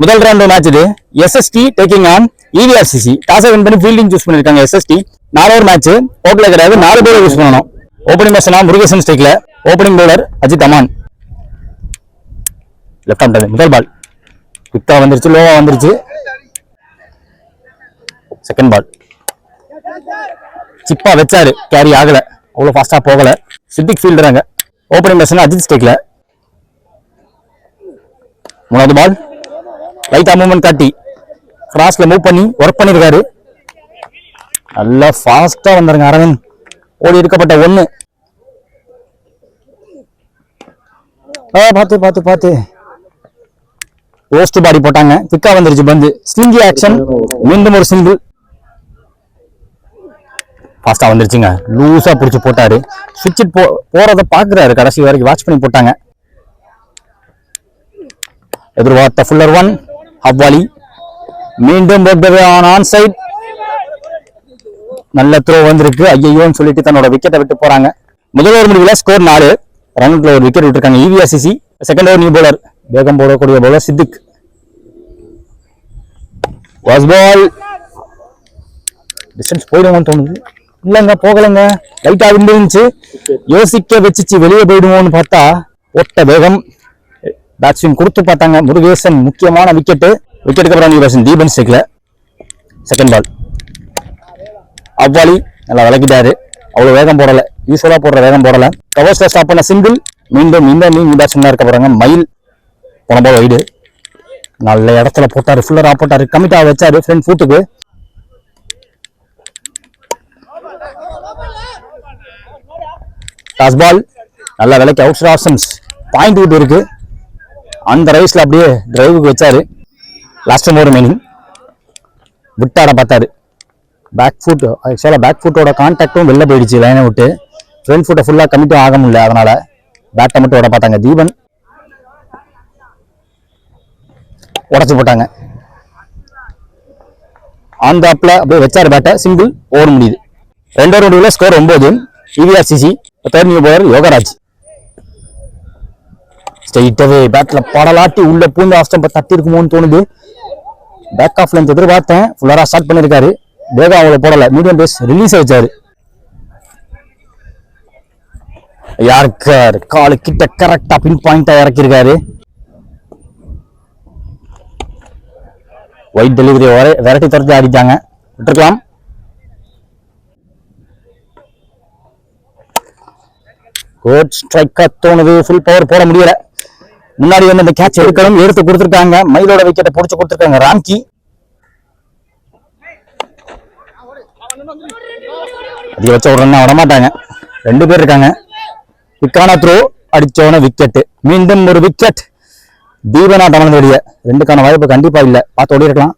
முதல் round match இது. SST taking on EVRCC. டாஸை வின் பண்ணி ஃபீல்டிங் சூஸ் பண்ணிருக்காங்க எஸ்எஸ்டி. 4 ஓவர் மேட்ச். ஓப்பனில் கிடையாது, 4 பேர் யூஸ் பண்ணணும். ஓப்பனிங் பேட்ஸ்மேன் முருகேசன் ஸ்ட்ரைக்ல. Opening bowler Ajith Aman. Left hand. முதல் பால் குவிக்கா வந்துருச்சு, லோவா வந்துருச்சு. செகண்ட் பால் சிப்பா வச்சாரு, கேரி ஆகல, அவ்வளவு ஃபாஸ்டா போகல. சித்திக் ஃபீல்டராங்க. ஓப்பனிங் பேட்ஸ்மேன் அஜித் ஸ்ட்ரைக்ல. மூணாவது பால் லைட்டா மூவ்மெண்ட் காட்டி கிராஸ்ல மூவ் பண்ணி ஒர்க் பண்ணிருக்காரு. நல்லா ஃபாஸ்டா வந்தாருங்க அரவிந்த். ஓடி எடுக்கப்பட்ட 1. பார்த்து பார்த்து பார்த்து போஸ்ட் பாடி போட்டாங்க. கிக்கா வந்துருச்சு பந்து. ஸ்லிங்கி ஆக்ஷன். மீண்டும் ஒரு சிங்கிள். ஃபாஸ்டா வந்துருச்சுங்க. லூசா பிடிச்சு போட்டாரு. சுவிட்ச் போறத பாக்குறாரு, கடைசி வரைக்கும் வாட்ச் பண்ணி போட்டாங்க. எதிர்பார்த்த ஃபுல்லர் 1. ஹவ்வாலி மீண்டும் ஆன் சைட். நல்ல த்ரோ வந்திருக்கு. ஐயோன்னு சொல்லிட்டு தன்னோட விக்கெட்டை விட்டு போறாங்க. முதல் ஓவர் முடிவுல ஸ்கோர் 4. ரன்ல ஒரு விக்கெட் விட்டுருக்காங்க EVRCC. Second over new bowler, வேகம் போடக்கூடிய பவுலர் சித்திக். வாஸ் பால் டிஸ்டன்ஸ் போயிடுவோம்னு தோணுது. இல்லைங்க, போகலைங்க. லைட்டா இருந்துச்சு, யோசிக்க வச்சுச்சு வெளியே போயிடுவோம்னு பார்த்தா ஒட்ட வேகம். பேட்ஸ்மேன் கொடுத்து பார்த்தாங்க. முருகேசன் முக்கியமான விக்கெட்டு. விக்கெட்டுக்கு அப்புறம் நியூ பேட்ஸ்மேன் தீபன் ஸ்ட்ரைக்ல. செகண்ட் பால் அவ்வாலி நல்லா விளக்கிட்டாரு. அவ்வளவு வேகம் போடல, யூஸ்வலா போடுற வேகம் போடல. கவர்ஸ்ல ஸ்டாப் பண்ண சிங்கிள். மீண்டும் இந்த நியூ பேட்ஸ்மேனா இருக்க போறாங்க மயில். போன பால் வைடு. நல்ல இடத்துல போட்டாரு, ஃபுல்லரா போட்டாரு, கமிட்டா வச்சாரு ஃப்ரண்ட் ஃபுட்டுக்கு. டாஸ் பால் நல்லா விலைக்கு அவுட் ஆப்ஷன்ஸ். பாயிண்ட் விட்டு இருக்கு. அந்த ரைஸ்ல அப்படியே டிரைவுக்கு வச்சாரு. லாஸ்ட் ஓவர் மீனிங் விட்டாட பார்த்தாரு. பேக் ஃபுட், ஆக்சுவலா பேக் ஃபுட்டோட கான்டாக்டும் வெளில போயிடுச்சு லைனை விட்டு. ஃப்ரண்ட் ஃபுட்டை ஃபுல்லா கமிட்டும் ஆக முடியல, அதனால பேட்டை மட்டும் ஓட பார்த்தாங்க. தீபன் உடச்சு போட்டாங்க. ஆன் தாப்ல அப்படியே வச்சாரு பேட்டை. சிங்கிள். ஓவர் முடியுது. 2 ஓவர் முடிவுல score 9. EVRCC. Third new bowler Yogaraj. ஸ்ட்ரெயிட்டாவே பேட்ல படலாட்டி உள்ள பூந்து ஆஸ்டம் தட்டி இருக்குமோன்னு தோணுது. பேக் ஆஃப் லென்த் எதிர்பார்த்தேன். ஃபுல்லரா ஸ்டார்ட் பண்ணிருக்காரு. வேகம் அவ்வளவு போடல. மீடியம் பேஸ் ரிலீஸ் வச்சாரு. யார்கர் காலு கிட்ட கரெக்டா பின் பாயிண்டா இறக்கிருக்காரு. ஒயிட் டெலிவரி வெரைட்டி தரத்து ஆடிட்டாங்க. விட்டுருக்கலாம். கோட் ஸ்ட்ரைக்கா தோணுது. ஃபுல் பவர் போட முடியல. முன்னாடி வந்து அந்த கேட்ச் எடுக்கணும், எடுத்து கொடுத்துருக்காங்க. மயிலோட விக்கெட்டை பிடிச்சு கொடுத்துருக்காங்க ராம்கி. அதிக வச்ச ஒரு ரன் விடமாட்டாங்க. 2 பேர் இருக்காங்க. விக்கான த்ரோ அடிச்சவன விக்கெட். மீண்டும் ஒரு விக்கெட். தீபனா தமிழ் வெளிய. 2க்கான வாய்ப்பு கண்டிப்பா இல்ல. பார்த்து ஓடி இருக்கலாம்.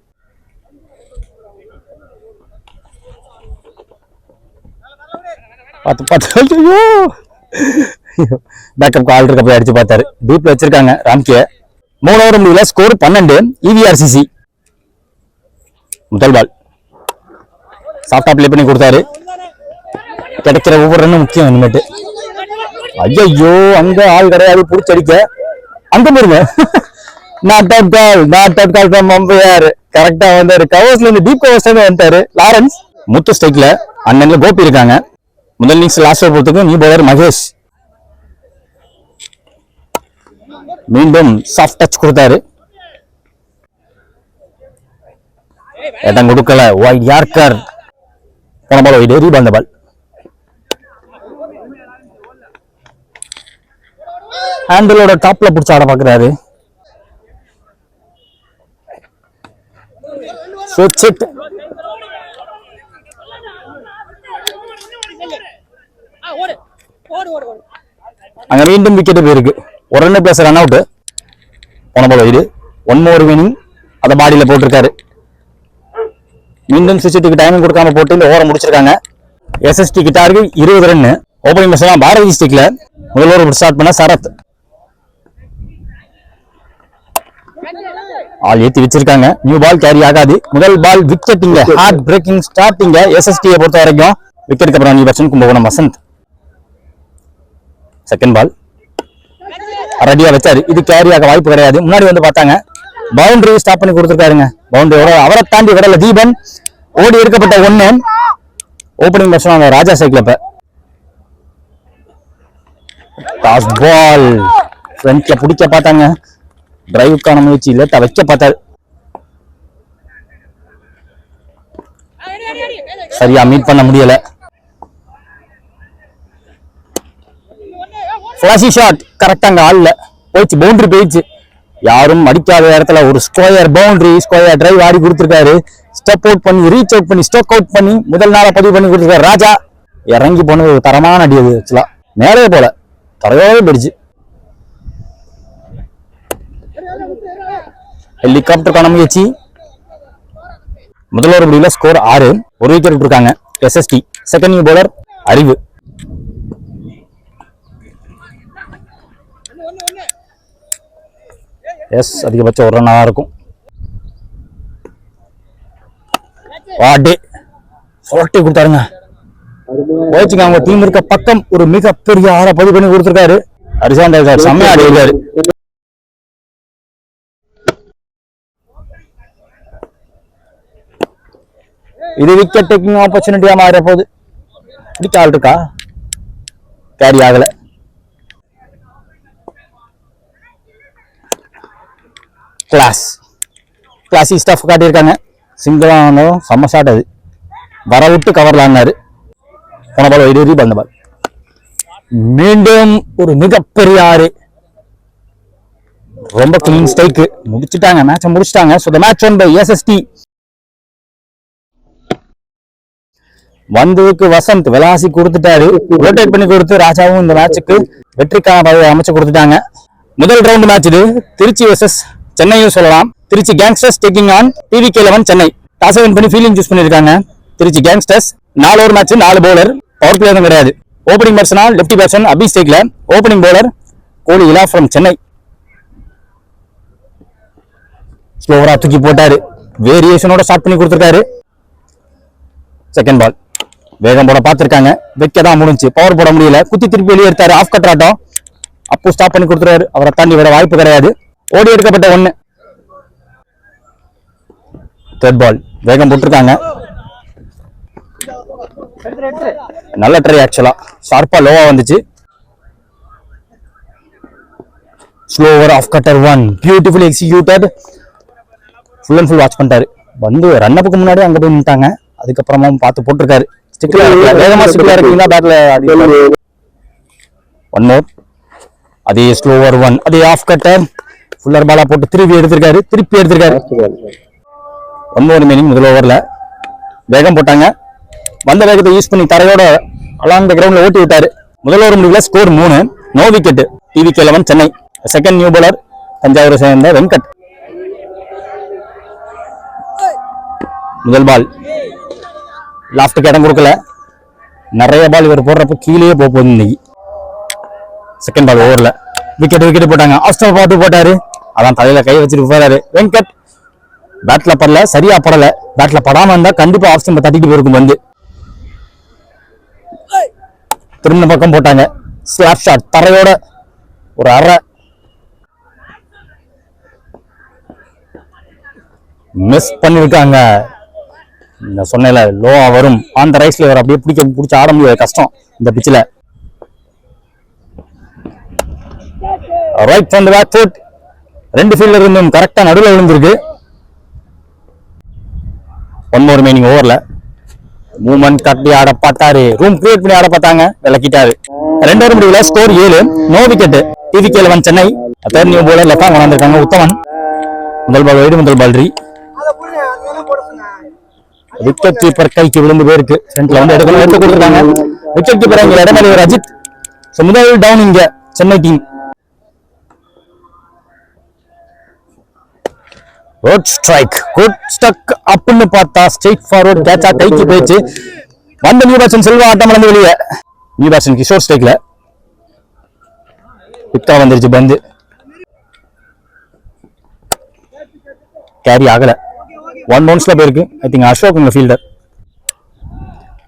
பார்த்து பார்த்து பேக்கப் கால் இருக்க போய் அடிச்சு பார்த்தாரு. டீப்ல வச்சிருக்காங்க ராம்கிய. 3 ஓவர் முடிவுல ஸ்கோர் 12. இவிஆர்சிசி. முதல் பால் சாஃப்டா பிளே பண்ணி கொடுத்தாரு. கிடைக்கிற ஒவ்வொரு ரன்னும் முக்கியம் இனிமேட்டு. ஐயோ, அங்க ஆள் கிடையாது புடிச்சடிக்க. அங்க போயிருங்க. Not out call from umpire. கரெக்டா வந்தாரு. கவர்ஸ்ல இருந்து டீப் கவர்ஸ்ல வந்துட்டாரு லாரன்ஸ். முத்து ஸ்ட்ரைக்ல. அண்ணன்ல கோபி இருக்காங்க. முதல் இன்னிங்ஸ் லாஸ்ட் ஓவர் பொறுத்துக்கு நியூ பவுலர் மகேஷ். மீண்டும் சாஃப்ட் டச் கொடுத்தாரு. இடம் கொடுக்கல. Wide yorker. போன பால் வைடு. ரீபால் அந்த பால். ஹேண்டிலோட டாப்ல பிடிச்ச ஆட பாக்குறாரு. அங்க மீண்டும் விக்கெட் போயிருக்கு. ஒரு ரன் பிளஸ் ரன் அவுட். போன பால் வைடு. 1 more winning. அத பாடியில போட்டிருக்காரு. மீண்டும் சுவிட்சுக்கு டைமிங் கொடுக்காம போட்டு இந்த ஓவரை முடிச்சிருக்காங்க. எஸ்எஸ்டி கிட்டாருக்கு 20 ரன். ஓப்பனிங் பேட்ஸ்மேன் பாரதி ஸ்டிக்ல. முதல் ஓவர் ஸ்டார்ட் பண்ண சரத். ஆல் ஏத்தி வச்சிருக்காங்க. நியூ பால் கேரி ஆகாது. முதல் பால் விக்கெட். இங்க ஹார்ட் பிரேக்கிங் ஸ்டார்டிங் எஸ்எஸ்டியை பொறுத்த வரைக்கும். விக்கெட்டுக்கு அப்புறம் new batsman Kumbakonam Vasanth. Second ball ரெடியா வச்சாரு. இது கேரி ஆக வாய்ப்பு கிடையாது. முன்னாடி வந்து பார்த்தாங்க. பவுண்டரி ஸ்டாப் பண்ணி கொடுத்துருக்காருங்க. பவுண்டரியோட அவரை தாண்டி விடல தீபன். ஓடி எடுக்கப்பட்ட 1. ஓப்பனிங் பேட்ஸ்மேன் ராஜா சைக்கிள். இப்ப டாஸ் பால் ஃப்ரண்ட்ல பிடிக்க பார்த்தாங்க. டிரைவுக்கான முயற்சி லேட்டா வைக்க பார்த்தாரு. சரியா மீட் பண்ண முடியல. ஃபிளாஷி ஷாட் கரெக்டா அங்க ஆள்ல போயிடுச்சு. பவுண்டரி போயிடுச்சு. யாரும் அடிக்காத இடத்துல ஒரு ஸ்கொயர் பவுண்டரி, ஸ்கொயர் டிரைவ் ஆடி கொடுத்துருக்காரு. ஸ்டெப் அவுட் பண்ணி ரீச் அவுட் பண்ணி ஸ்டோக் அவுட் பண்ணி முதல் நாளை பதிவு பண்ணி கொடுத்துருக்காரு ராஜா. இறங்கி போனது ஒரு தரமான அடி. அது ஆக்சுவலா மேலே போல தரையோட போயிடுச்சு. ஹெலிகாப்டருக்கான முயற்சி. முதல் ஒரு முடிவுல ஸ்கோர் 6. ஒரு விக்கெட் விட்டுருக்காங்க SST. செகண்ட் நியூ பவுலர் அறிவு. எஸ் அதிகபட்சம் ஒரு ரன்னாக இருக்கும். வாடே சொரட்டி கொடுத்தாருங்க. போயிடுச்சுங்க. அவங்க டீம் இருக்க பக்கம் ஒரு மிகப்பெரிய ஆற பதிவு பண்ணி கொடுத்துருக்காரு. ஹரிசாந்தர் செம்மையா ஆடி இருக்காரு. இது விக்கெட் டேக்கிங் ஆப்பர்ச்சுனிட்டியா மாற போகுது. பிடிக்க ஆள் இருக்கா? கேரி ஆகல. கிளாசி ஸ்டஃப் காட்டியிருக்காங்க. சிங்கிளா வந்தாலும் செம்ம ஷாட். அது வர விட்டு கவர்ல ஆனாரு. போன பால் வைடூரி பண்ண பால். மீண்டும் ஒரு மிகப்பெரிய 6. ரொம்ப கிளீன் ஸ்ட்ரைக். முடிச்சுட்டாங்க. மேட்சை முடிச்சுட்டாங்க. So the match won by SST. வந்ததுக்கு வசந்த் விளாசி கொடுத்துட்டாரு. ரொட்டேட் பண்ணி கொடுத்து ராஜாவும் இந்த மேட்சுக்கு வெற்றிக்கான பதவி அமைச்சு கொடுத்துட்டாங்க. முதல் ரவுண்ட் மேட்ச் இது. திருச்சி vs சென்னையும் சொல்லலாம். Trichy gangsters taking on TVK11 Chennai. Toss win பண்ணி ஃபீல்டிங் சூஸ் பண்ணிருக்காங்க Trichy gangsters. 4 over match 4 bowler. Power play தான் கிடையாது. Opening batsman lefty batsman Abish டேக்ல. ஓப்பனிங் பவுலர் கோலி இலா ஃப்ரம் சென்னை. ஸ்லோவரா தூக்கி போட்டாரு. வேரியேஷனோட ஸ்டார்ட் பண்ணி கொடுத்துருக்காரு. செகண்ட் பால் வேகம் போட பார்த்திருக்காங்க. வைக்க தான் முடிஞ்சு. பவர் போட முடியல. குத்தி திருப்பி வெளியே எடுத்தாரு. ஆஃப் கட் ஆட்டம். அப்போ ஸ்டாப் பண்ணி கொடுத்துருவாரு. அவரை தாண்டி விட வாய்ப்பு கிடையாது. ஓடி எடுக்கப்பட்ட 1. தேர்ட் பால் வேகம் போட்டிருக்காங்க. நல்ல ட்ரை. ஆக்சுவலா ஷார்ப்பா லோவா வந்துச்சு. Slower of cutter 1 beautifully executed. Full and full watch பண்ணிட்டாரு. வந்து ரன்னப்புக்கு முன்னாடி அங்க போய் நின்ட்டாங்க. அதுக்கப்புறமா பார்த்து போட்டிருக்காரு. வேகமா ஸ்டிக்ல இருக்கீங்களா பேட்ல. 1 மோர். அதே ஸ்லோவர் 1. அதே ஆஃப் கட்டர். ஃபுல்லர் பாலா போட்டு திருப்பி எடுத்திருக்காரு. 1 மோர் ரிமைனிங். முதல் ஓவர்ல வேகம் போட்டாங்க. வந்த வேகத்தை யூஸ் பண்ணி தரையோட அலாங் த கிரவுண்ட்ல ஓட்டி விட்டாரு. முதல் ஓவர் முடிவுல score 3. No wicket. TVK11 Chennai. Second new bowler தஞ்சாவூரை சேர்ந்த வெங்கட். முதல் பால் லாஃப்ட்டுக்கு இடம் கொடுக்கல. நிறைய பால் இவர் போடுறப்ப கீழே போகுது இன்னைக்கு. செகண்ட் பால் ஓவர்ல விக்கெட் போட்டாங்க. ஆஸ்டர் பார்த்து போட்டாரு. அதான் தலையில கை வச்சுட்டு போறாரு வெங்கட். பேட்ல படல. சரியா படல. பேட்ல படாம இருந்தா கண்டிப்பா ஆஃப் ஸ்டம்பை தட்டிட்டு போயிருக்கும். வந்து திரும்ப பக்கம் போட்டாங்க. ஸ்லாப் ஷாட் தரையோட ஒரு அரை. மிஸ் பண்ணிருக்காங்க. நான் சொன்னேன்ல லோவா வரும். ஆன் த ரைஸ்ல வர அப்படியே பிடிச்ச ஆட முடியாது. கஷ்டம் இந்த பிச்சில். Right from the back foot. 2 fielder இருந்தும் கரெக்டா நடுவில் விழுந்திருக்கு. 1 மோர் ரிமைனிங் ஓவர்ல மூவ்மெண்ட் கட்டி ஆட பார்த்தாரு. ரூம் கிரியேட் பண்ணி ஆட பார்த்தாங்க. விளக்கிட்டாரு. 2 ஓவர் முடிவுல score 7. No wicket. TVK11 Chennai. Third new bowler left arm வந்திருக்காங்க உத்தமன். முதல் பால் வைடு. முதல் பால் ரீ. விக்கெட் கீப்பர் கைக்கு விழுந்து போயிருக்கு. ஃப்ரண்ட்ல வந்து எடுத்து கொடுத்துருக்காங்க. விக்கெட் கீப்பர் இங்க இடமேல ஒரு அஜித். முதல் டவுன் இங்க Chennai team. Good strike. Good stuck அப்னு பார்த்தா ஸ்ட்ரைட் ஃபார்வர்ட் கேட்சா கைக்கு போயிடுச்சு. வந்த நியூ பேட்ஸ்மேன் செல்வா ஆட்டம் வந்து வெளியே. நியூ பேட்ஸ்மேன் கிஷோர் ஸ்ட்ரைக்ல பிக்கா வந்துருச்சு. பந்து கேரி ஆகல. 1 பவுன்ஸ்ல போயிருக்கு. ஐ திங்க் அசோக் உங்க fielder.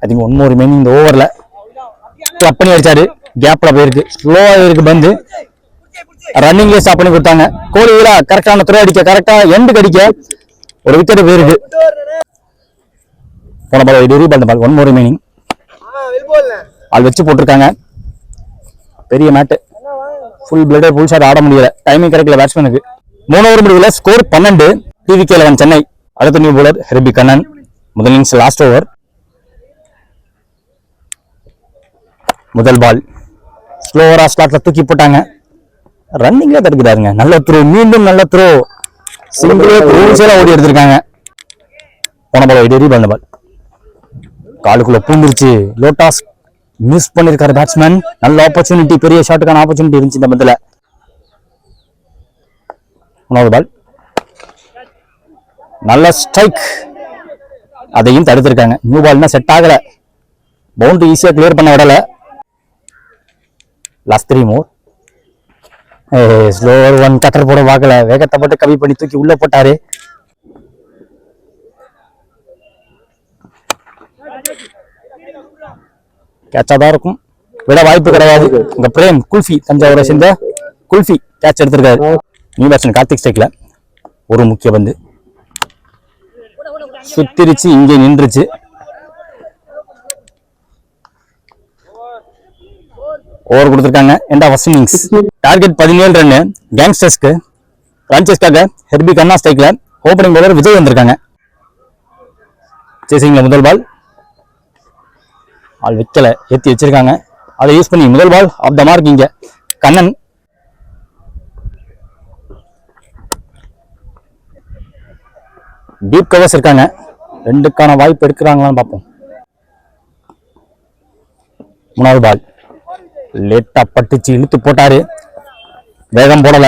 I think 1 more remaining. இந்த ஓவர்ல கிளப் பண்ணி அடிச்சாரு. கேப்ல போயிருக்கு. ஸ்லோவா இருக்கு பந்து. ரன்னிங்ல ஸ்டாப் பண்ணி கொடுத்தாங்க. கோலி வீரா கரெக்டான த்ரோ அடிக்க, கரெக்டா எண்டு கடிக்க ஒரு விக்கெட் போயிருக்கு. போன பால் ரீபால் பால், 1 more remaining. ஆள் வச்சு போட்டிருக்காங்க. பெரிய மேட்டு, ஃபுல் பிளேடே ஃபுல் ஷாட் ஆட முடியல, டைமிங் கரெக்ட்ல பேட்ஸ்மேனுக்கு. 3 ஓவர் முடிவுல ஸ்கோர் 12. டிவிகே 11 சென்னை. அடுத்த நியூ பவுலர் ஹெர்பி கண்ணன். முதல் இன்னிங்ஸ் லாஸ்ட் ஓவர். முதல் பால் ஸ்லோவரா ஸ்லாட்ல தூக்கி போட்டாங்க. ரன்னிங்ல தடுக்கிறாருங்க. நல்ல த்ரோ, மீண்டும் நல்ல த்ரோ, சிங்கிளே ரூல்ஸெல்லாம் ஓடி எடுத்திருக்காங்க. போன பால் ரீபால் பால், காலுக்குள்ள பூந்துருச்சு. லோட்டாஸ் மிஸ் பண்ணிருக்காரு பேட்ஸ்மேன். நல்ல ஆப்பர்ச்சுனிட்டி, பெரிய ஷாட்டுக்கான ஆப்பர்ச்சுனிட்டி இருந்துச்சு இந்த பந்தில. மூணாவது பால் நல்ல ஸ்ட்ரைக், அதையும் தடுத்திருக்காங்க. நியூ பால்னா செட் ஆகல, பவுண்டரி ஈஸியா கிளியர் பண்ண விடல. Last 3 more. ஸ்லோவர் 1 கட்டர் போட பார்க்கல, வேகத்தை போட்டு கம்மி பண்ணி தூக்கி உள்ள போட்டாரு. கேட்சா தான் இருக்கும், விட வாய்ப்பு கிடையாது. உங்க பிரேம் குல்ஃபி, தஞ்சாவூரை சேர்ந்த குல்ஃபி கேட்ச் எடுத்திருக்காரு. நியூ பேட்ஸ்மேன் கார்த்திக் ஸ்ட்ரைக்ல ஒரு முக்கிய பந்து சுத்திருச்சு, இங்கே நின்றுச்சு. ஓவர் கொடுத்திருக்காங்க. End of first innings. Target 17 run. கேங்ஸ்டர்ஸ்க்கு பிரான்சைஸ்க்காக ஹெர்பி கண்ணா ஸ்ட்ரைக்ல. ஓப்பனிங் பவுலர் விஜய் வந்திருக்காங்க. சேசிங்ல முதல் பால், ஆள் வைக்கல, ஏத்தி வச்சிருக்காங்க. அதை யூஸ் பண்ணி முதல் பால் ஆஃப் த மார்க். இங்க கண்ணன் டீப் கவர்ஸ் இருக்காங்க, 2க்கான வாய்ப்பு எடுக்கிறாங்களான்னு பார்ப்போம். மூணாவது பால் லேட்டா பட்டுச்சு, இழுத்து போட்டாரு, வேகம் போடல,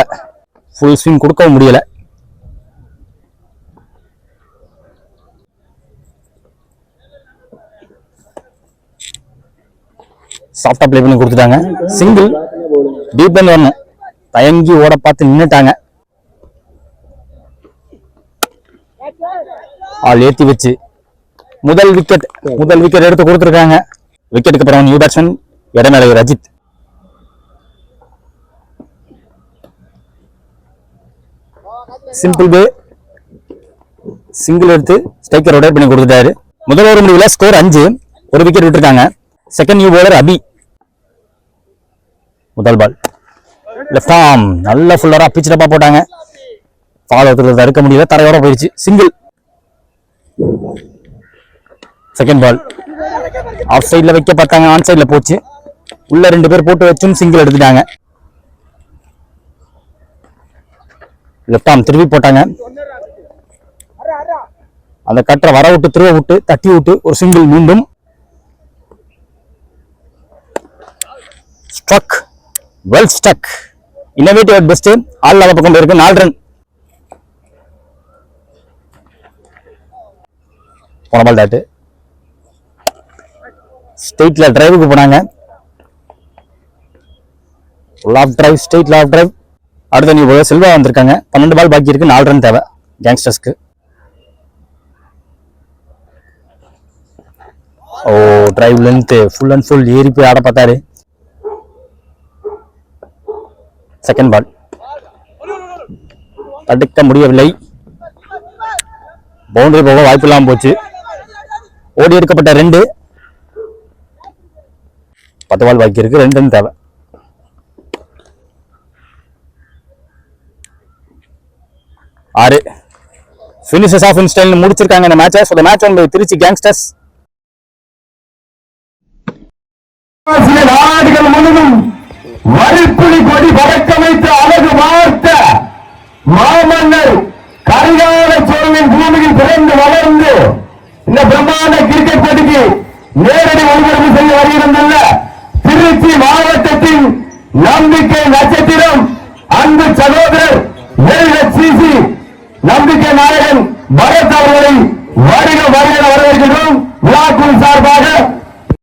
ஃபுல் ஸ்விங் கொடுக்கவும் முடியல. சாஃப்டா பிளே பண்ணி கொடுத்துட்டாங்க. சிங்கிள், டீப் பந்து வரணும், தயங்கி ஓட பார்த்து நின்னுட்டாங்க. ஆள் ஏத்தி வச்சு முதல் விக்கெட் எடுத்து கொடுத்துருக்காங்க. விக்கெட்டுக்கு அப்புறம் நியூ பேட்ஸ்மேன் இடமேலை ரஜித். சிம்பிள் பே, சிங்கிள் எடுத்து ஸ்ட்ரைக்கர் ரொட்டேட் பண்ணி கொடுத்துட்டாரு. முதல் ஓவர் முடிவுல ஸ்கோர் 5, ஒரு விக்கெட் விட்டுருக்காங்க. செகண்ட் நியூ பவுலர் அபி. முதல் பால் லெஃப்ட் ஆர்ம், நல்ல ஃபுல்லரா பிச் டப்பா போட்டாங்க. ஃபாலோ தடுக்க முடியல, தரையோட போயிடுச்சு. சிங்கிள். செகண்ட் பால் ஆஃப் சைட்ல வைக்க பார்த்தாங்க, ஆன் சைட்ல போச்சு. உள்ள 2 பேர் போட்டு வச்சும் சிங்கிள் எடுத்துட்டாங்க. லெஃப்ட் ஆர்ம் திருப்பி போட்டாங்க. அந்த கட்டரை வர விட்டு, திருவ விட்டு, தட்டி விட்டு ஒரு சிங்கிள். மீண்டும் struck, well stuck, innovative at best. ஆள் அந்த பக்கம் போயிருக்கு. 4 ரன். போன பால் டாட்டு, ஸ்ட்ரெயிட்ல டிரைவுக்கு போனாங்க. Lap drive, straight lap drive. அடுத்த நியூ பவுலர் செல்வா வந்திருக்காங்க. 12 பால் பாக்கி இருக்கு, 4 ரன் தேவை கேங்ஸ்டர்ஸ்க்கு. ஓ, drive length full and full ஏறி போய் ஆட பார்த்தாரு. செகண்ட் பால் தடுக்க முடியவில்லை, பவுண்டரி போக வாய்ப்பு இல்லாம போச்சு. ஓடி எடுக்கப்பட்ட 2. 10 பால் பாக்கி இருக்கு, 2 ரன் தேவை. ஃபினிஷஸ் ஆஃப் இன் ஸ்டைல் முடிச்சிருக்காங்க இந்த மேட்சை. So the match won by Trichy gangsters. நாடுகள் முழுவதும் வரிப்புலி கொடி பறக்க வைத்த அழகு வார்த்த மாமன்னர் கரிகால சோழனின் பூமியில் பிறந்து வளர்ந்து இந்த பிரம்மாண்ட கிரிக்கெட் போட்டிக்கு நேரடி ஒளிபரப்பு செய்ய வருகின்றன திருச்சி மாவட்டத்தின் நம்பிக்கை நட்சத்திரம் அன்பு சகோதரர் LHCC நம்பிக்கை நாயகன் பரத் அவர்களை வருக வருக வரவேற்கிறோம். விழாக்குழு சார்பாக